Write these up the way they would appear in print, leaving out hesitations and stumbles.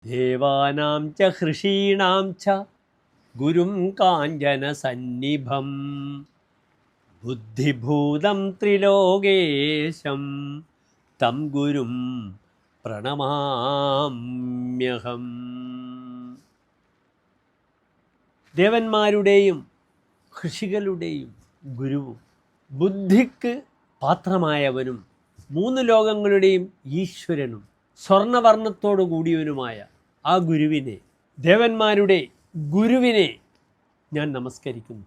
ദേവാനാം ച ഹൃഷീണാം ച ഗുരും കാഞ്ചനസന്നിഭം ബുദ്ധിഭൂതം ത്രിലോകേശം തം ഗുരും പ്രണമാമ്യഹം. ദേവന്മാരുടെയും ഋഷികളുടെയും ഗുരുവും ബുദ്ധിക്ക് പാത്രമായവനും മൂന്ന് ലോകങ്ങളുടെയും ഈശ്വരനും സ്വർണവർണ്ണത്തോടു കൂടിയവനുമായ ആ ഗുരുവിനെ, ദേവന്മാരുടെ ഗുരുവിനെ ഞാൻ നമസ്കരിക്കുന്നു.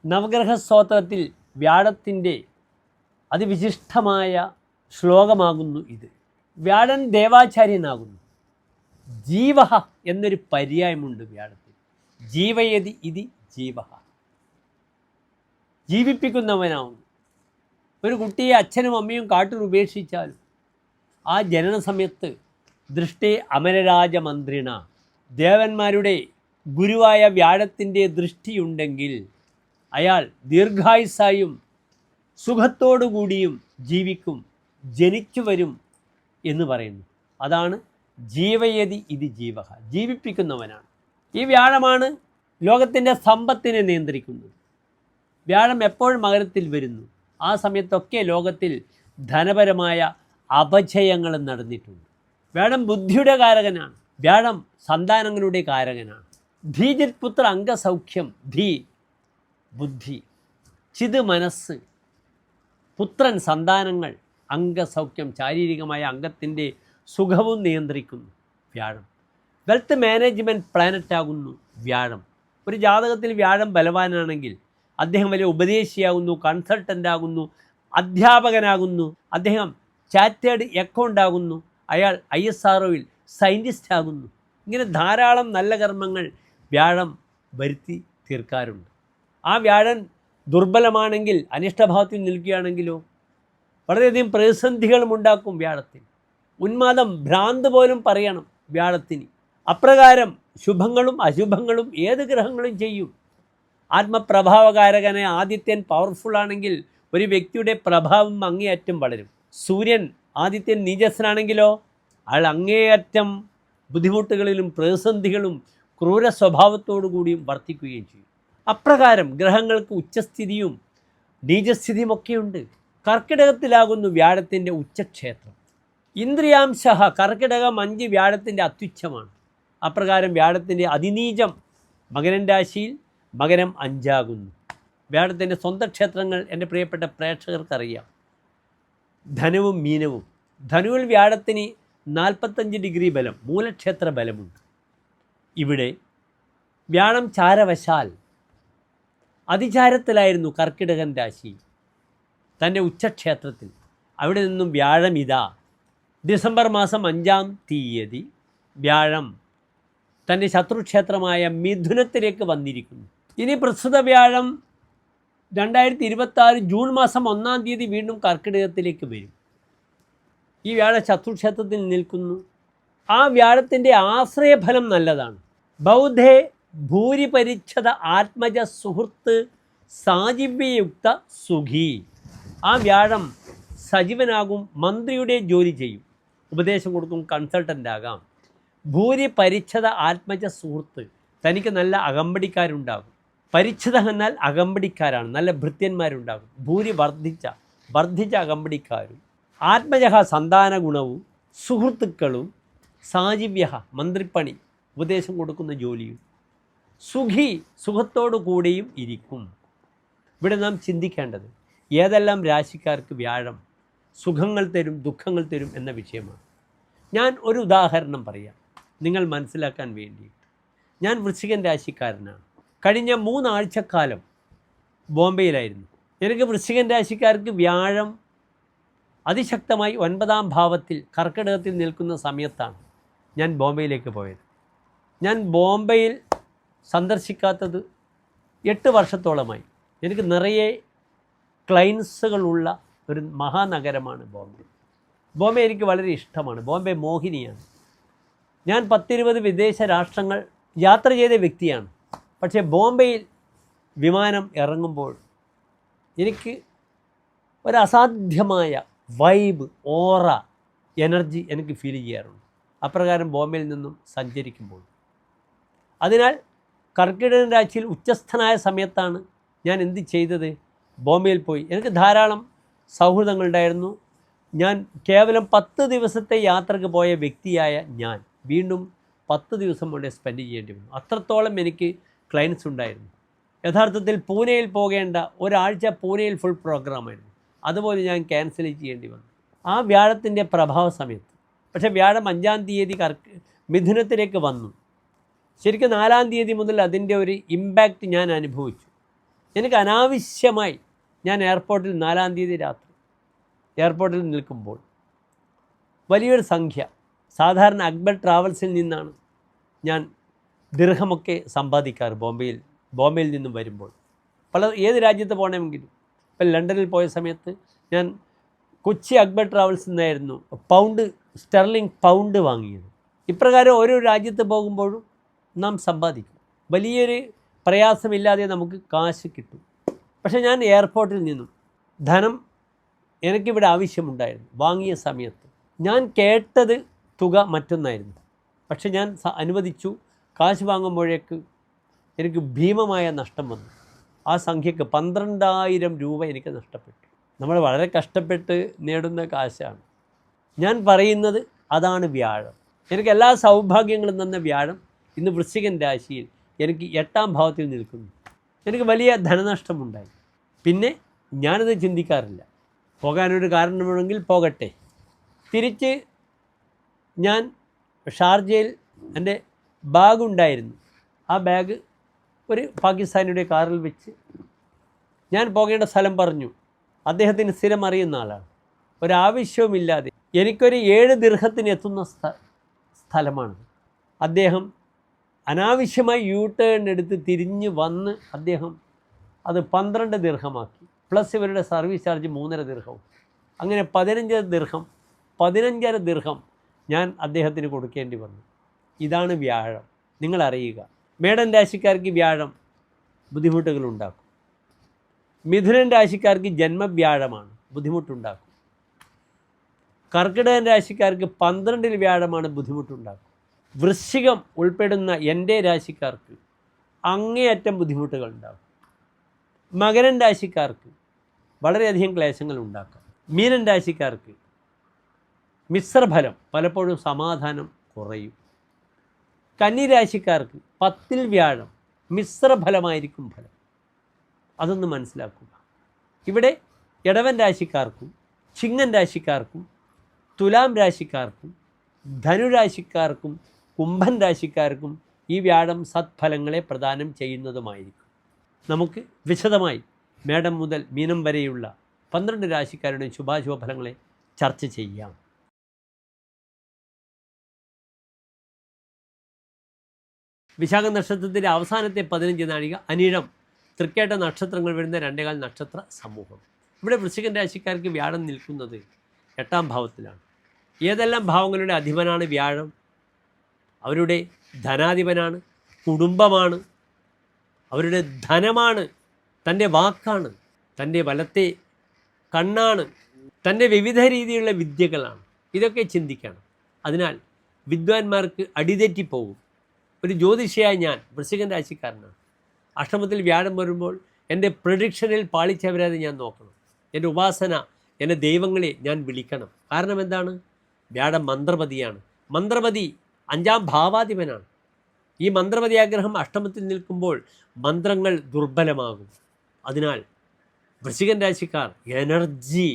നവഗ്രഹ സ്തോത്രത്തിൽ വ്യാഴത്തിൻ്റെ അതിവിശിഷ്ടമായ ശ്ലോകമാകുന്നു ഇത്. വ്യാഴൻ ദേവാചാര്യനാകുന്നു. ജീവഹ എന്നൊരു പര്യായമുണ്ട് വ്യാഴത്തിൽ. ജീവയതി ഇതി ജീവഹ, ജീവിപ്പിക്കുന്നവനാവുന്നു. ഒരു കുട്ടിയെ അച്ഛനും അമ്മയും കാട്ടിൽ ഉപേക്ഷിച്ചാലും ആ ജനന സമയത്ത് ദൃഷ്ടേ അമരരാജമന്ത്രിണ, ദേവന്മാരുടെ ഗുരുവായ വ്യാഴത്തിൻ്റെ ദൃഷ്ടിയുണ്ടെങ്കിൽ അയാൾ ദീർഘായുസ്സായും സുഖത്തോടു കൂടിയും ജീവിക്കും, ജനിച്ചു വരും എന്ന് പറയുന്നു. അതാണ് ജീവയതി ഇത് ജീവഹ, ജീവിപ്പിക്കുന്നവനാണ്. ഈ വ്യാഴമാണ് ലോകത്തിൻ്റെ സമ്പത്തിനെ നിയന്ത്രിക്കുന്നത്. വ്യാഴം എപ്പോൾ മകരത്തിൽ വരുന്നു ആ സമയത്തൊക്കെ ലോകത്തിൽ ധനപരമായ അപജയങ്ങൾ നടന്നിട്ടുണ്ട്. വ്യാഴം ബുദ്ധിയുടെ കാരകനാണ്. വ്യാഴം സന്താനങ്ങളുടെ കാരകനാണ്. ധീജിത് പുത്ര അംഗസൗഖ്യം, ധീ ബുദ്ധി, ചിത് മനസ്സ്, പുത്രൻ സന്താനങ്ങൾ, അംഗസൗഖ്യം ശാരീരികമായ അംഗത്തിൻ്റെ സുഖവും നിയന്ത്രിക്കുന്നു വ്യാഴം. വെൽത്ത് മാനേജ്മെൻറ്റ് പ്ലാനറ്റ് ആകുന്നു വ്യാഴം. ഒരു ജാതകത്തിൽ വ്യാഴം ബലവാനാണെങ്കിൽ അദ്ദേഹം വലിയ ഉപദേശിയാകുന്നു, കൺസൾട്ടൻ്റ് ആകുന്നു, അധ്യാപകനാകുന്നു, അദ്ദേഹം ചാറ്റേഡ് അക്കൗണ്ട് ആകുന്നു, അയാൾ ISROയിൽ സയൻറ്റിസ്റ്റ് ആകുന്നു. ഇങ്ങനെ ധാരാളം നല്ല കർമ്മങ്ങൾ വ്യാഴം വരുത്തി തീർക്കാറുണ്ട്. ആ വ്യാഴൻ ദുർബലമാണെങ്കിൽ, അനിഷ്ടഭാവത്തിൽ നിൽക്കുകയാണെങ്കിലോ വളരെയധികം പ്രതിസന്ധികളും ഉണ്ടാക്കും വ്യാഴത്തിന്. ഉന്മാദം, ഭ്രാന്ത് പോലും പറയണം വ്യാഴത്തിന്. അപ്രകാരം ശുഭങ്ങളും അശുഭങ്ങളും ഏത് ഗ്രഹങ്ങളും ചെയ്യും. ആത്മപ്രഭാവകാരകനെ ആദിത്യൻ പവർഫുള്ളാണെങ്കിൽ ഒരു വ്യക്തിയുടെ പ്രഭാവം അങ്ങേയറ്റം വളരും. സൂര്യൻ ആദിത്യൻ നീചസ്സനാണെങ്കിലോ അയാൾ അങ്ങേയറ്റം ബുദ്ധിമുട്ടുകളിലും പ്രതിസന്ധികളും ക്രൂര സ്വഭാവത്തോടു കൂടിയും വർത്തിക്കുകയും ചെയ്യും. അപ്രകാരം ഗ്രഹങ്ങൾക്ക് ഉച്ചസ്ഥിതിയും നീചസ്ഥിതിയുമൊക്കെയുണ്ട്. കർക്കിടകത്തിലാകുന്നു വ്യാഴത്തിൻ്റെ ഉച്ചക്ഷേത്രം. ഇന്ദ്രിയാംശ കർക്കിടകം 5 വ്യാഴത്തിൻ്റെ അത്യുച്ഛമാണ്. അപ്രകാരം വ്യാഴത്തിൻ്റെ അതിനീചം മകരം രാശിയിൽ, മകരം 5 ആകുന്നു. വ്യാഴത്തിൻ്റെ സ്വന്തം ക്ഷേത്രങ്ങൾ എൻ്റെ പ്രിയപ്പെട്ട പ്രേക്ഷകർക്കറിയാം. ധനുവും മീനവും. ധനുവിൽ വ്യാഴത്തിന് 45 ഡിഗ്രി ബലം, മൂലക്ഷേത്ര ബലമുണ്ട്. ഇവിടെ വ്യാഴം ചാരവശാൽ അതിചാരത്തിലായിരുന്നു കർക്കിടകൻ രാശി തൻ്റെ ഉച്ചക്ഷേത്രത്തിൽ. അവിടെ നിന്നും വ്യാഴം ഇതാ ഡിസംബർ മാസം 5-ാം തീയതി വ്യാഴം തൻ്റെ ശത്രുക്ഷേത്രമായ മിഥുനത്തിലേക്ക് വന്നിരിക്കുന്നു. ഇനി പ്രസ്തുത വ്യാഴം 2026 ജൂൺ മാസം 1-ാം തീയതി വീണ്ടും കർക്കിടകത്തിലേക്ക് വരും. ഈ വ്യാഴ ശത്രുക്ഷേത്രത്തിൽ നിൽക്കുന്നു. ആ വ്യാഴത്തിൻ്റെ ആശ്രയഫലം നല്ലതാണ്. ബൗദ്ധേ ഭൂരിപരിച്ഛത ആത്മജ സുഹൃത്ത് സാജീവ്യയുക്ത സുഖി. ആ വ്യാഴം സജീവനാകും, മന്ത്രിയുടെ ജോലി ചെയ്യും, ഉപദേശം കൊടുക്കും, കൺസൾട്ടൻ്റ് ആകാം. ഭൂരിപരിച്ഛത ആത്മജ സുഹൃത്ത്, തനിക്ക് നല്ല അകമ്പടിക്കാരുണ്ടാകും. പരിച്ഛത എന്നാൽ അകമ്പടിക്കാരാണ്, നല്ല ഭൃത്യന്മാരുണ്ടാകും. ഭൂരി വർദ്ധിച്ച അകമ്പടിക്കാരും. ആത്മജ സന്താന ഗുണവും സുഹൃത്തുക്കളും. സാജീവ്യ മന്ത്രിപ്പണി, ഉപദേശം കൊടുക്കുന്ന ജോലിയും. സുഖി സുഖത്തോടു കൂടിയും ഇരിക്കും. ഇവിടെ നാം ചിന്തിക്കേണ്ടത് ഏതെല്ലാം രാശിക്കാർക്ക് വ്യാഴം സുഖങ്ങൾ തരും, ദുഃഖങ്ങൾ തരും എന്ന വിഷയമാണ്. ഞാൻ ഒരു ഉദാഹരണം പറയാം നിങ്ങൾ മനസ്സിലാക്കാൻ വേണ്ടി. ഞാൻ വൃശ്ചികൻ രാശിക്കാരനാണ്. കഴിഞ്ഞ 3 ആഴ്ചക്കാലം ബോംബെയിലായിരുന്നു. എനിക്ക് വൃശ്ചികൻ രാശിക്കാർക്ക് വ്യാഴം അതിശക്തമായി 9-ാം ഭാവത്തിൽ കർക്കിടകത്തിൽ നിൽക്കുന്ന സമയത്താണ് ഞാൻ ബോംബെയിലേക്ക് പോയത്. ഞാൻ ബോംബെയിൽ സന്ദർശിക്കാത്തത് 8 വർഷത്തോളമായി. എനിക്ക് നിറയെ ക്ലയൻസുകളുള്ള ഒരു മഹാനഗരമാണ് ബോംബെ. ബോംബെ എനിക്ക് വളരെ ഇഷ്ടമാണ്. ബോംബെ മോഹിനിയാണ്. ഞാൻ 10-20 വിദേശ രാഷ്ട്രങ്ങൾ യാത്ര ചെയ്ത വ്യക്തിയാണ്. പക്ഷേ ബോംബെയിൽ വിമാനം ഇറങ്ങുമ്പോൾ എനിക്ക് ഒരു അസാധ്യമായ വൈബ്, ഓറ, എനർജി എനിക്ക് ഫീൽ ചെയ്യാറുണ്ട്. അപ്രകാരം ബോംബെയിൽ നിന്നും സഞ്ചരിക്കുമ്പോൾ. അതിനാൽ കർക്കിടകൻ രാശിയിൽ ഉച്ചസ്ഥനായ സമയത്താണ് ഞാൻ എന്ത് ചെയ്തത്? ബോംബെയിൽ പോയി. എനിക്ക് ധാരാളം സൗഹൃദങ്ങളുണ്ടായിരുന്നു. ഞാൻ കേവലം 10 ദിവസത്തെ യാത്രയ്ക്ക് പോയ വ്യക്തിയായ ഞാൻ വീണ്ടും 10 ദിവസം കൊണ്ട് സ്പെൻഡ് ചെയ്യേണ്ടി വന്നു. അത്രത്തോളം എനിക്ക് ക്ലയൻസ് ഉണ്ടായിരുന്നു. യഥാർത്ഥത്തിൽ പൂനെയിൽ പോകേണ്ട ഒരാഴ്ച പൂനെയിൽ ഫുൾ പ്രോഗ്രാമായിരുന്നു. അതുപോലെ ഞാൻ ക്യാൻസൽ ചെയ്യേണ്ടി വന്നു ആ വ്യാഴത്തിൻ്റെ പ്രഭാവ സമയത്ത്. പക്ഷേ വ്യാഴം 5-ാം തീയതി മിഥുനത്തിലേക്ക് വന്നു. ശരിക്കും 4-ാം തീയതി മുതൽ അതിൻ്റെ ഒരു ഇമ്പാക്റ്റ് ഞാൻ അനുഭവിച്ചു. എനിക്ക് അനാവശ്യമായി ഞാൻ എയർപോർട്ടിൽ 4-ാം തീയതി രാത്രി എയർപോർട്ടിൽ നിൽക്കുമ്പോൾ വലിയൊരു സംഖ്യ, സാധാരണ അക്ബർ ട്രാവൽസിൽ നിന്നാണ് ഞാൻ ദിർഹമൊക്കെ സമ്പാദിക്കാറ് ബോംബെയിൽ നിന്നും വരുമ്പോൾ. ഏത് രാജ്യത്ത് പോകണമെങ്കിലും. ഇപ്പം ലണ്ടനിൽ പോയ സമയത്ത് ഞാൻ കൊച്ചി അക്ബർ ട്രാവൽസിൽ നിന്നായിരുന്നു സ്റ്റെർലിംഗ് പൗണ്ട് വാങ്ങിയത്. ഇപ്രകാരം ഓരോ രാജ്യത്ത് പോകുമ്പോഴും നാം സമ്പാദിക്കും. വലിയൊരു പ്രയാസമില്ലാതെ നമുക്ക് കാശ് കിട്ടും. പക്ഷേ ഞാൻ എയർപോർട്ടിൽ നിന്നും ധനം എനിക്കിവിടെ ആവശ്യമുണ്ടായിരുന്നു. വാങ്ങിയ സമയത്ത് ഞാൻ കേട്ടത് തുക മറ്റൊന്നായിരുന്നു. പക്ഷെ ഞാൻ അനുവദിച്ചു. കാശ് വാങ്ങുമ്പോഴേക്ക് എനിക്ക് ഭീമമായ നഷ്ടം വന്നു. ആ സംഖ്യക്ക് 12,000 രൂപ എനിക്ക് നഷ്ടപ്പെട്ടു. നമ്മൾ വളരെ കഷ്ടപ്പെട്ട് നേടുന്ന കാശാണ്. ഞാൻ പറയുന്നത് അതാണ് വ്യാഴം. എനിക്ക് എല്ലാ സൗഭാഗ്യങ്ങളും തന്ന വ്യാഴം ഇന്ന് വൃശ്ചികൻ രാശിയിൽ എനിക്ക് 8-ാം ഭാവത്തിൽ നിൽക്കുന്നു. എനിക്ക് വലിയ ധനനഷ്ടമുണ്ടായി. പിന്നെ ഞാനത് ചിന്തിക്കാറില്ല. പോകാനൊരു കാരണമുണ്ടെങ്കിൽ പോകട്ടെ. തിരിച്ച് ഞാൻ ഷാർജയിൽ എൻ്റെ ബാഗ് ഉണ്ടായിരുന്നു. ആ ബാഗ് ഒരു പാകിസ്ഥാനിയുടെ കാറിൽ വെച്ച് ഞാൻ പോകേണ്ട സ്ഥലം പറഞ്ഞു. അദ്ദേഹത്തിന് സ്ഥിരം അറിയുന്ന ആളാണ്. ഒരാവശ്യവുമില്ലാതെ എനിക്കൊരു 7 ദിർഹത്തിന് എത്തുന്ന സ്ഥലമാണ്. അദ്ദേഹം അനാവശ്യമായി യു ടേൺ എടുത്ത് തിരിഞ്ഞ് വന്ന് അദ്ദേഹം അത് 12 ദിർഹമാക്കി. പ്ലസ് ഇവരുടെ സർവീസ് ചാർജ് 3.5 ദിർഹവും. അങ്ങനെ 15 ദിർഹം ഞാൻ അദ്ദേഹത്തിന് കൊടുക്കേണ്ടി വന്നു. ഇതാണ് വ്യാഴം. നിങ്ങൾ അറിയുക, മേടൻ രാശിക്കാർക്ക് വ്യാഴം ബുദ്ധിമുട്ടുകളുണ്ടാക്കും. മിഥുനൻ രാശിക്കാർക്ക് ജന്മവ്യാഴമാണ്, ബുദ്ധിമുട്ടുണ്ടാക്കും. കർക്കിടകൻ രാശിക്കാർക്ക് 12-ൽ വ്യാഴമാണ്, ബുദ്ധിമുട്ടുണ്ടാക്കും. വൃശ്ചികം ഉൾപ്പെടുന്ന എൻ്റെ രാശിക്കാർക്ക് അങ്ങേയറ്റം ബുദ്ധിമുട്ടുകൾ ഉണ്ടാകും. മകരൻ രാശിക്കാർക്ക് വളരെയധികം ക്ലേശങ്ങൾ ഉണ്ടാക്കാം. മീനൻ രാശിക്കാർക്ക് മിശ്രഫലം, പലപ്പോഴും സമാധാനം കുറയും. കന്നി രാശിക്കാർക്ക് 10-ൽ വ്യാഴം, മിശ്രഫലമായിരിക്കും ഫലം. അതൊന്ന് മനസ്സിലാക്കുക. ഇവിടെ ഇടവൻ രാശിക്കാർക്കും ചിങ്ങൻ രാശിക്കാർക്കും തുലാം രാശിക്കാർക്കും ധനുരാശിക്കാർക്കും കുംഭൻ രാശിക്കാർക്കും ഈ വ്യാഴം സത്ഫലങ്ങളെ പ്രദാനം ചെയ്യുന്നതുമായിരിക്കും. നമുക്ക് വിശദമായി മേടം മുതൽ മീനം വരെയുള്ള 12 രാശിക്കാരുടെ ശുഭാശുഭ ഫലങ്ങളെ ചർച്ച ചെയ്യാം. വിശാഖ നക്ഷത്രത്തിൻ്റെ അവസാനത്തെ 15 നാഴിക അനിഴം തൃക്കേട്ട നക്ഷത്രങ്ങൾ വരുന്ന 2 നക്ഷത്ര സമൂഹം. ഇവിടെ വൃശ്ചികൻ രാശിക്കാർക്ക് വ്യാഴം നിൽക്കുന്നത് 8-ാം ഭാവത്തിലാണ്. ഏതെല്ലാം ഭാവങ്ങളുടെ അധിപനാണ് വ്യാഴം? അവരുടെ ധനാധിപനാണ്, കുടുംബമാണ്, അവരുടെ ധനമാണ്, തൻ്റെ വാക്കാണ്, തൻ്റെ വലത്തെ കണ്ണാണ്, തൻ്റെ വിവിധ രീതിയിലുള്ള വിദ്യകളാണ്. ഇതൊക്കെ ചിന്തിക്കണം. അതിനാൽ വിദ്വാൻമാർക്ക് അടിതെറ്റിപ്പോകും. ഒരു ജ്യോതിഷിയായി ഞാൻ വൃശ്ചികൻ രാശിക്കാരനാണ്. അഷ്ടമത്തിൽ വ്യാഴം വരുമ്പോൾ എൻ്റെ പ്രഡിക്ഷനിൽ പാളിച്ചവരാതെ ഞാൻ നോക്കണം. എൻ്റെ ഉപാസന, എൻ്റെ ദൈവങ്ങളെ ഞാൻ വിളിക്കണം. കാരണം എന്താണ്? വ്യാഴം മന്ത്രപതിയാണ്. മന്ത്രപതി 5-ാം ഭാവാധിപനാണ്. ഈ മന്ത്രപതി ആഗ്രഹം അഷ്ടമത്തിൽ നിൽക്കുമ്പോൾ മന്ത്രങ്ങൾ ദുർബലമാകും. അതിനാൽ വൃശ്ചികൻ രാശിക്കാർ എനർജി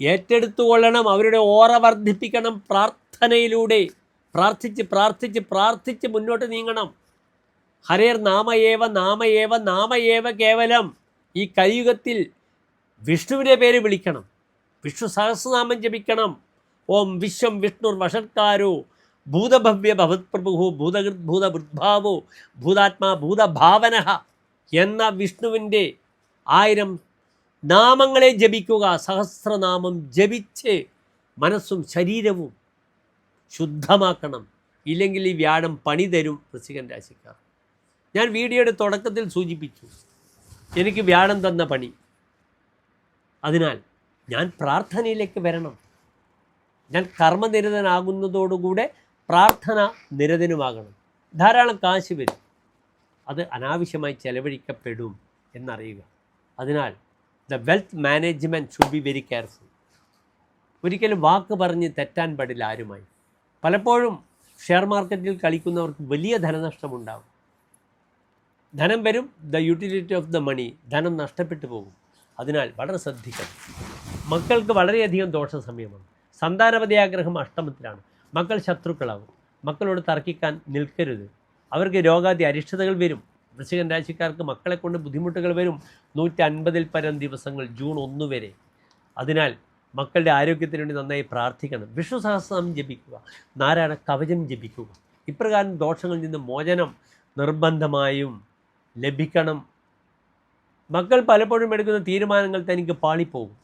ഏറ്റെടുത്തുകൊള്ളണം. അവരുടെ ഓറ വർദ്ധിപ്പിക്കണം. പ്രാർത്ഥനയിലൂടെ പ്രാർത്ഥിച്ച് പ്രാർത്ഥിച്ച് പ്രാർത്ഥിച്ച് മുന്നോട്ട് നീങ്ങണം. ഹരേർ നാമയേവ നാമയേവ നാമയേവ കേവലം. ഈ കലിയുഗത്തിൽ വിഷ്ണുവിൻ്റെ പേര് വിളിക്കണം. വിഷ്ണു സഹസ്രനാമം ജപിക്കണം. ഓം വിശ്വം വിഷ്ണുർ വഷത്കാരോ ഭൂതഭവ്യ ഭവത്പ്രഭു ഭൂതകൃത് ഭൂതവൃദ്ഭാവോ ഭൂതാത്മാ ഭൂതഭാവന എന്ന വിഷ്ണുവിൻ്റെ 1000 നാമങ്ങളെ ജപിക്കുക. സഹസ്രനാമം ജപിച്ച് മനസ്സും ശരീരവും ശുദ്ധമാക്കണം. ഇല്ലെങ്കിൽ ഈ വ്യാഴം പണി തരും വൃശ്ചികൻ രാശിക്കാർ. ഞാൻ വീഡിയോയുടെ തുടക്കത്തിൽ സൂചിപ്പിച്ചു, എനിക്ക് വ്യാഴം തന്ന പണി. അതിനാൽ ഞാൻ പ്രാർത്ഥനയിലേക്ക് വരണം. ഞാൻ കർമ്മനിരതനാകുന്നതോടുകൂടെ പ്രാർത്ഥന നിരതനുമാകണം. ധാരാളം കാശ് വരും, അത് അനാവശ്യമായി ചെലവഴിക്കപ്പെടും എന്നറിയുക. അതിനാൽ the wealth management should be very careful. ഒരിക്കലും വാക്ക് പറഞ്ഞ് തെറ്റാൻ പാടില്ല ആരുമായി. പലപ്പോഴും ഷെയർ മാർക്കറ്റിൽ കളിക്കുന്നവർക്ക് വലിയ ധനനഷ്ടമുണ്ടാകും. ധനം വരും, the utility of the money, ധനം നഷ്ടപ്പെട്ടു പോകും. അതിനാൽ വളരെ ശ്രദ്ധിക്കണം. മക്കൾക്ക് വളരെയധികം ദോഷ സമയമാണ്. സന്താനപതിയാഗ്രഹം അഷ്ടമത്തിലാണ്. മക്കൾ ശത്രുക്കളാകും. മക്കളോട് തർക്കിക്കാൻ നിൽക്കരുത്. അവർക്ക് രോഗാദി അരിഷ്ടതകൾ വരും. വൃശ്ചികൻ രാശിക്കാർക്ക് മക്കളെ കൊണ്ട് ബുദ്ധിമുട്ടുകൾ വരും. 150-ൽ പരം ദിവസങ്ങൾ, ജൂൺ 1 വരെ. അതിനാൽ മക്കളുടെ ആരോഗ്യത്തിന് വേണ്ടി നന്നായി പ്രാർത്ഥിക്കണം. വിഷ്ണു സഹസ്രനാമം ജപിക്കുക, നാരായണ കവചം ജപിക്കുക. ഇപ്രകാരം ദോഷങ്ങളിൽ നിന്ന് മോചനം നിർബന്ധമായും ലഭിക്കണം. മക്കൾ പലപ്പോഴും എടുക്കുന്ന തീരുമാനങ്ങൾ തനിക്ക് പാളിപ്പോകും.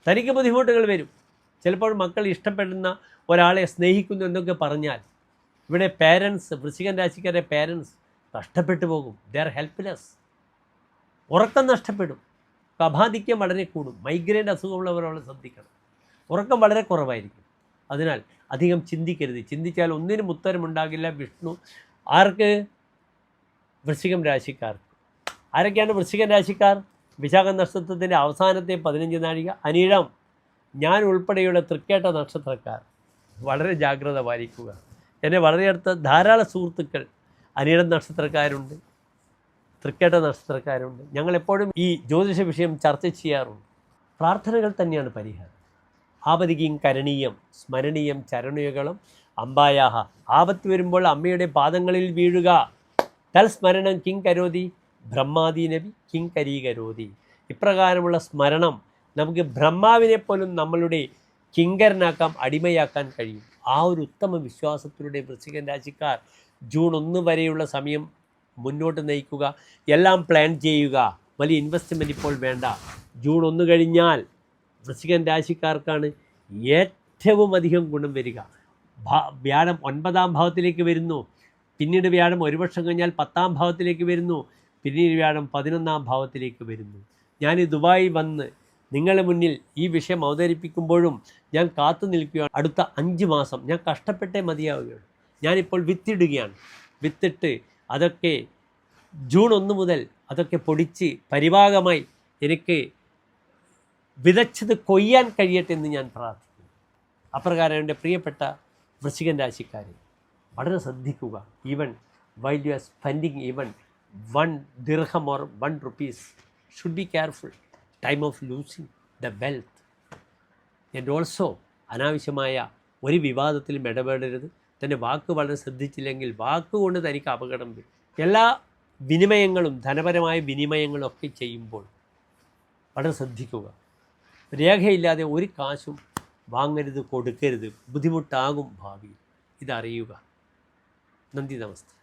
തനിക്ക് ബുദ്ധിമുട്ടുകൾ വരും. ചിലപ്പോൾ മക്കൾ ഇഷ്ടപ്പെടുന്ന ഒരാളെ സ്നേഹിക്കുന്നു എന്നൊക്കെ പറഞ്ഞാൽ ഇവിടെ പേരൻസ്, വൃശ്ചികൻ രാശിക്കാരുടെ പേരൻസ് നഷ്ടപ്പെട്ടു പോകും. They are helpless. ഉറക്കം നഷ്ടപ്പെടും. കഫാധിക്യം വളരെ കൂടും. മൈഗ്രെയിൻ അസുഖമുള്ളവരോട് ശ്രദ്ധിക്കണം. ഉറക്കം വളരെ കുറവായിരിക്കും. അതിനാൽ അധികം ചിന്തിക്കരുത്. ചിന്തിച്ചാൽ ഒന്നിനും ഉത്തരമുണ്ടാകില്ല. വിഷ്ണു ആർക്ക്? വൃശ്ചികം രാശിക്കാർക്ക്. ആരൊക്കെയാണ് വൃശ്ചികൻ രാശിക്കാർ? വിശാഖ നക്ഷത്രത്തിൻ്റെ അവസാനത്തെ 15 നാഴിക, അനിഴം, ഞാൻ ഉൾപ്പെടെയുള്ള തൃക്കേട്ട നക്ഷത്രക്കാർ വളരെ ജാഗ്രത പാലിക്കുക. എന്നെ വളരെ അടുത്ത ധാരാളം സുഹൃത്തുക്കൾ അനിഴം നക്ഷത്രക്കാരുണ്ട്, തൃക്കേട്ട നക്ഷത്രക്കാരുണ്ട്. ഞങ്ങളെപ്പോഴും ഈ ജ്യോതിഷ വിഷയം ചർച്ച ചെയ്യാറുണ്ട്. പ്രാർത്ഥനകൾ തന്നെയാണ് പരിഹാരം. ആപതിക്കും കരണീയം സ്മരണീയം ചരണയുഗളം അമ്പായാഹ. ആപത്ത് വരുമ്പോൾ അമ്മയുടെ പാദങ്ങളിൽ വീഴുക. തൽസ്മരണം കിം കരോതി ബ്രഹ്മാദി നബി കിം കരീകരോതി. ഇപ്രകാരമുള്ള സ്മരണം നമുക്ക് ബ്രഹ്മാവിനെ പോലും നമ്മളുടെ കിങ്കരനാക്കാം, അടിമയാക്കാൻ കഴിയും. ആ ഒരു ഉത്തമ വിശ്വാസത്തിലൂടെ വൃശ്ചികൻ രാശിക്കാർ ജൂൺ 1 വരെയുള്ള സമയം മുന്നോട്ട് നയിക്കുക. എല്ലാം പ്ലാൻ ചെയ്യുക. വലിയ ഇൻവെസ്റ്റ്മെൻറ്റ് ഇപ്പോൾ വേണ്ട. ജൂൺ 1 കഴിഞ്ഞാൽ വൃശ്ചികൻ രാശിക്കാർക്കാണ് ഏറ്റവും അധികം ഗുണം വരിക. വ്യാഴം 9-ാം ഭാവത്തിലേക്ക് വരുന്നു. പിന്നീട് വ്യാഴം 1 വർഷം കഴിഞ്ഞാൽ 10-ാം ഭാവത്തിലേക്ക് വരുന്നു. പിന്നീട് വ്യാഴം 11-ാം ഭാവത്തിലേക്ക് വരുന്നു. ഞാൻ ദുബായി വന്ന് നിങ്ങളുടെ മുന്നിൽ ഈ വിഷയം അവതരിപ്പിക്കുമ്പോഴും ഞാൻ കാത്തു നിൽക്കുകയാണ്. അടുത്ത 5 മാസം ഞാൻ കഷ്ടപ്പെട്ടേ മതിയാവുകയാണ്. ഞാനിപ്പോൾ വിത്തിടുകയാണ്. വിത്തിട്ട് അതൊക്കെ ജൂൺ 1 മുതൽ അതൊക്കെ പൊടിച്ച് പരിഭാഗമായി എനിക്ക് വിതച്ചത് കൊയ്യാൻ കഴിയട്ടെ എന്ന് ഞാൻ പ്രാർത്ഥിക്കുന്നു. അപ്രകാരം എൻ്റെ പ്രിയപ്പെട്ട വൃശ്ചികൻ രാശിക്കാരെ വളരെ ശ്രദ്ധിക്കുക. Even while you are spending even 1 dirham or 1 rupees, should be careful. Time of losing the wealth. And also അനാവശ്യമായ ഒരു വിവാദത്തിലും ഇടപെടരുത്. തൻ്റെ വാക്ക് വളരെ ശ്രദ്ധിച്ചില്ലെങ്കിൽ വാക്കുകൊണ്ട് തനിക്ക് അപകടം വരും. എല്ലാ വിനിമയങ്ങളും ധനപരമായ വിനിമയങ്ങളൊക്കെ ചെയ്യുമ്പോൾ വളരെ ശ്രദ്ധിക്കുക. രേഖയില്ലാതെ ഒരു കാശും വാങ്ങരുത്, കൊടുക്കരുത്. ബുദ്ധിമുട്ടാകും ഭാവിയിൽ. ഇതറിയുക. നന്ദി, നമസ്തേ.